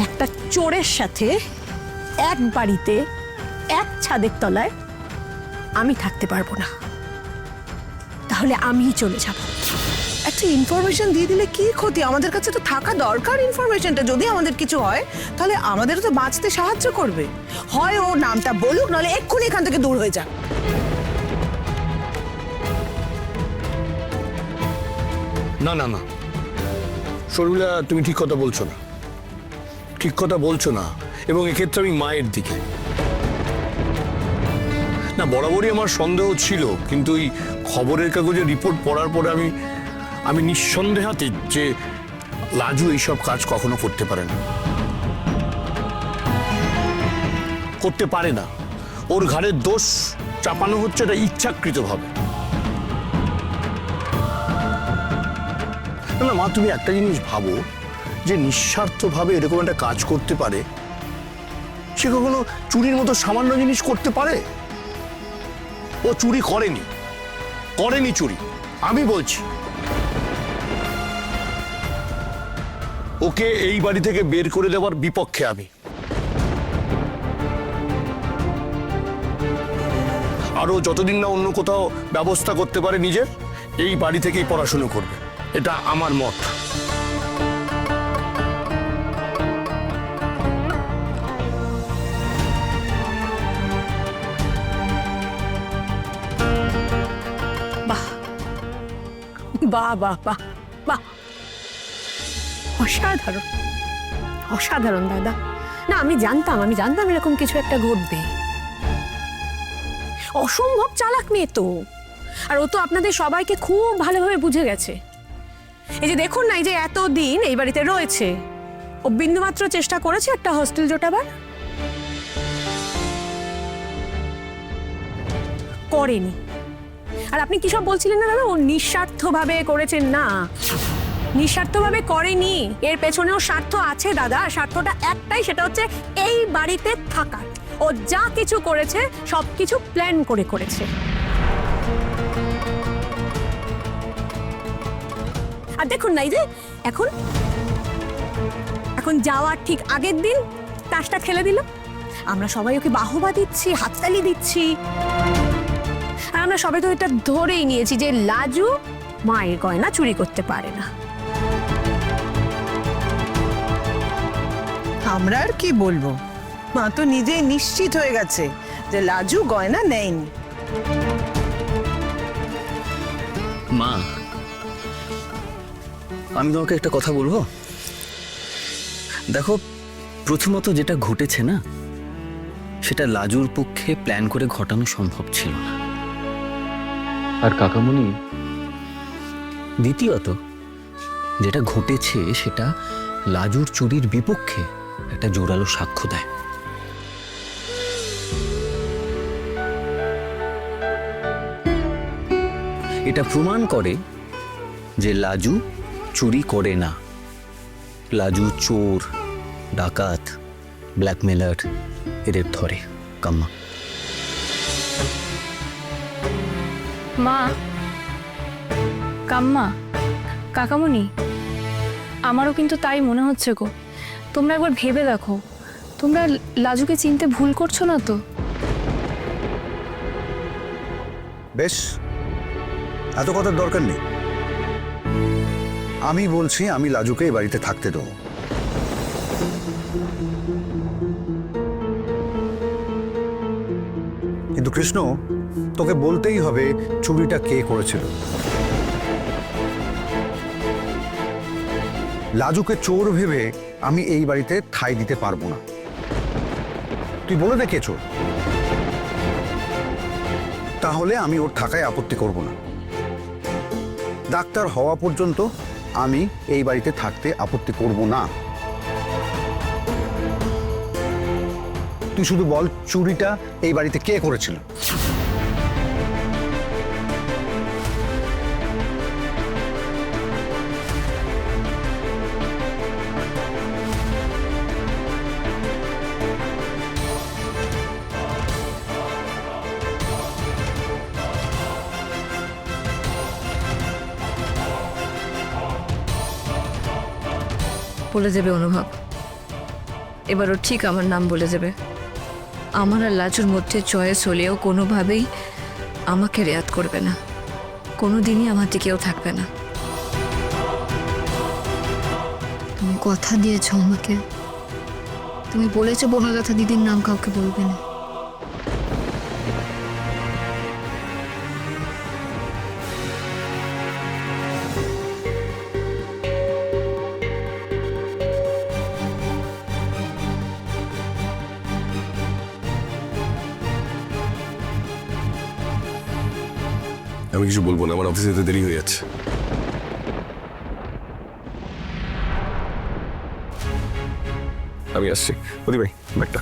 একটা চোরের সাথে এক বাড়িতে এক ছাদের তলায় আমি থাকতে পারবো না। তাহলে আমিই চলে যাব। একটা ইনফরমেশন দিয়ে দিলে কি ক্ষতি? আমাদের কাছে তো থাকা দরকার ইনফরমেশনটা। যদি আমাদের কিছু হয় তাহলে আমাদেরও তো বাঁচতে সাহায্য করবে। হয় ও নামটা বলুক, নাহলে এক্ষুনি এখান থেকে দূর হয়ে যাক। না না না শর্মিলা, তুমি ঠিক কথা বলছো না, ঠিক কথা বলছো না। এবং এক্ষেত্রে আমি মায়ের দিকে না, বরাবরই আমার সন্দেহ ছিল, কিন্তু এই খবরের কাগজে রিপোর্ট পড়ার পরে আমি নিঃসন্দেহাতীত যে লাজু এইসব কাজ কখনো করতে পারে না, করতে পারে না। ওর ঘাড়ের দোষ চাপানো হচ্ছে এটা ইচ্ছাকৃতভাবে। না মা, তুমি একটা জিনিস ভাবো, যে নিঃস্বার্থভাবে এরকম একটা কাজ করতে পারে, সে কখনো চুরির মতো সামান্য জিনিস করতে পারে? ও চুরি করেনি, করেনি চুরি, আমি বলছি। ওকে এই বাড়ি থেকে বের করে দেওয়ার বিপক্ষে আমি। আরো যতদিন না অন্য কোথাও ব্যবস্থা করতে পারে নিজের, এই বাড়ি থেকেই পড়াশুনো করবে, এটা আমার মত। বাহ বাহ বাহ বাহ বাহ, অসাধারণ অসাধারণ দাদা। না, আমি জানতাম এরকম কিছু একটা ঘটবে। অসম্ভব চালাক মেয়ে তো, আর ও তো আপনাদের সবাইকে খুব ভালোভাবে বুঝে গেছে। এই যে দেখুন না, এই যে এতদিন এই বাড়িতে রয়েছে, ও বিন্দুমাত্র চেষ্টা করেছে একটা হস্টেল জোটাবার? করেনি। আর আপনি কি সব বলছিলেন না দাদা, ও নিঃস্বার্থভাবে করেছেন? না, নিঃস্বার্থভাবে করেনি, এর পেছনেও স্বার্থ আছে দাদা। স্বার্থটা একটাই, সেটা হচ্ছে এই বাড়িতে থাকার। ও যা কিছু করেছে সবকিছু প্ল্যান করে করেছে। আর দেখুন না, এই যে এখন এখন যাওয়ার ঠিক আগের দিন তাসটা খেলে দিল। আমরা সবাই ওকে বাহবা দিচ্ছি, হাততালি দিচ্ছি। আর আমরা সবাই তো এটা ধরেই নিয়েছি যে লাজু মায়ের গয়না চুরি করতে পারে না। আমরা আর কি বলবো, মা তো নিজেই নিশ্চিত হয়ে গেছে যে লাজু গয়না নেয়নি। মা, আমি তোমাকে একটা কথা বলবো। দেখো, প্রথমত যেটা ঘটেছে না, সেটা লাজুর পক্ষে প্ল্যান করে ঘটানো সম্ভব ছিল না। আর কাকামণি, দ্বিতীয়ত যেটা ঘটেছে সেটা লাজুর চুরির বিপক্ষে একটা জোরালো সাক্ষ্য দেয়। এটা প্রমাণ করে যে লাজু চুরি করে না। লাজু চোর, ডাকাত, ব্ল্যাকমেলার এদের ধরে কাম্মা। মা, কাম্মা, কাকামণি, আমারও কিন্তু তাই মনে হচ্ছে গো। তোমরা একবার ভেবে দেখো, তোমরা লাজুকে চিনতে ভুল করছো না তো? বেশ, এত কথার দরকার নেই। আমি বলছি আমি লাজুকে এই বাড়িতে থাকতে দেবো। কিন্তু কৃষ্ণ, তোকে বলতেই হবে চুরিটা কে করেছিল। লাজুকে চোর ভেবে আমি এই বাড়িতে ঠাঁই দিতে পারবো না। তুই বলে দে কে চোর, তাহলে আমি ওর থাকায় আপত্তি করব না। ডাক্তার হওয়া পর্যন্ত আমি এই বাড়িতে থাকতে আপত্তি করব না। তুই শুধু বল চুরিটা এই বাড়িতে কে করেছিল। বলে যাবে অনুভব, এবার ও ঠিক আমার নাম বলে দেবে। আমার আর লাজুর মধ্যে চয়েস হলেও কোনোভাবেই আমাকে রেয়াত করবে না, কোনো দিনই আমার দিকেও থাকবে না। তুমি কথা দিয়েছ আমাকে, তুমি বলেছো বনলতা দিদির নাম কাউকে বলবে না। আমি কিছু বলবো না, আমার অফিসে যেতে দেরি হয়ে যাচ্ছে। আমি আসছি। প্রদীপ ভাই, ব্যাগটা।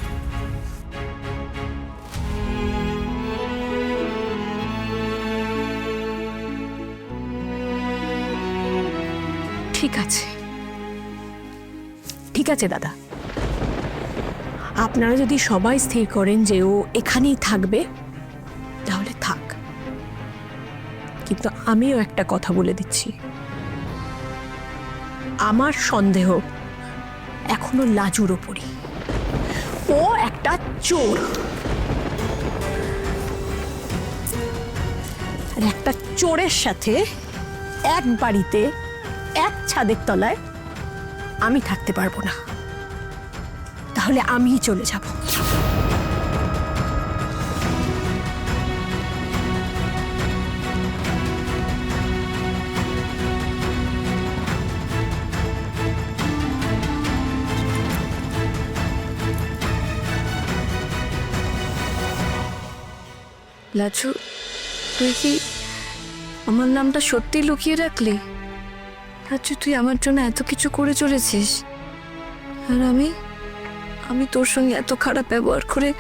ঠিক আছে, ঠিক আছে দাদা, আপনারা যদি সবাই স্থির করেন যে ও এখানেই থাকবে তাহলে থাক, কিন্তু আমিও একটা কথা বলে দিচ্ছি, আমার সন্দেহ এখনো লাজুর ওপরই। ও একটা চোর, আর একটা চোরের সাথে এক বাড়িতে এক ছাদের তলায় আমি থাকতে পারবো না, তাহলে আমিই চলে যাব। লাজু, তুই কি আমার নামটা সত্যি লুকিয়ে রাখলি? লাজু, তুই আমার জন্য এত কিছু করে চলেছিস, আর আমি তোর সঙ্গে এত খারাপ ব্যবহার করে,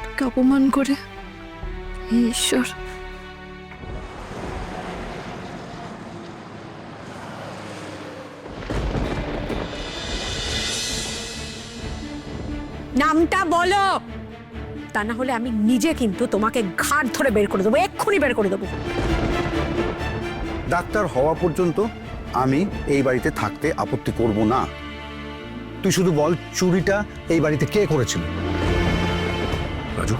তোকে অপমান করে। হে ঈশ্বর! নামটা বলো, তা না হলে আমি নিজে কিন্তু তোমাকে ঘাড় ধরে বের করে দেবো, এক্ষুনি বের করে দেবো। ডাক্তার হওয়া পর্যন্ত আমি এই বাড়িতে থাকতে আপত্তি করব না। তুই শুধু বল, চুরিটা এই বাড়িতে কে করেছিল? লাজু,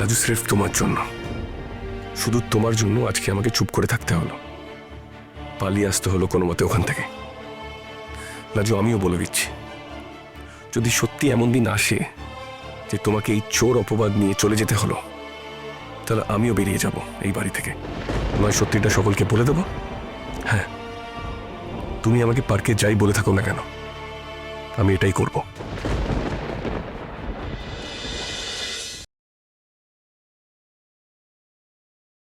লাজু স্রেফ তোমার জন্য, শুধু তোমার জন্য আজকে আমাকে চুপ করে থাকতে হলো, পালিয়ে আসতে হলো কোনো মতে ওখান থেকে। লাজু, আমিও বলে দিচ্ছি, যদি সত্যি এমন দিন আসে যে তোমাকে এই চোর অপবাদ নিয়ে চলে যেতে হলো, তাহলে আমিও বেরিয়ে যাব এই বাড়ি থেকে। নয় সত্যিটা সকলকে বলে দেবো। হ্যাঁ, তুমি আমাকে পার্কে যাই বলে থাকো না কেন, আমি এটাই করব।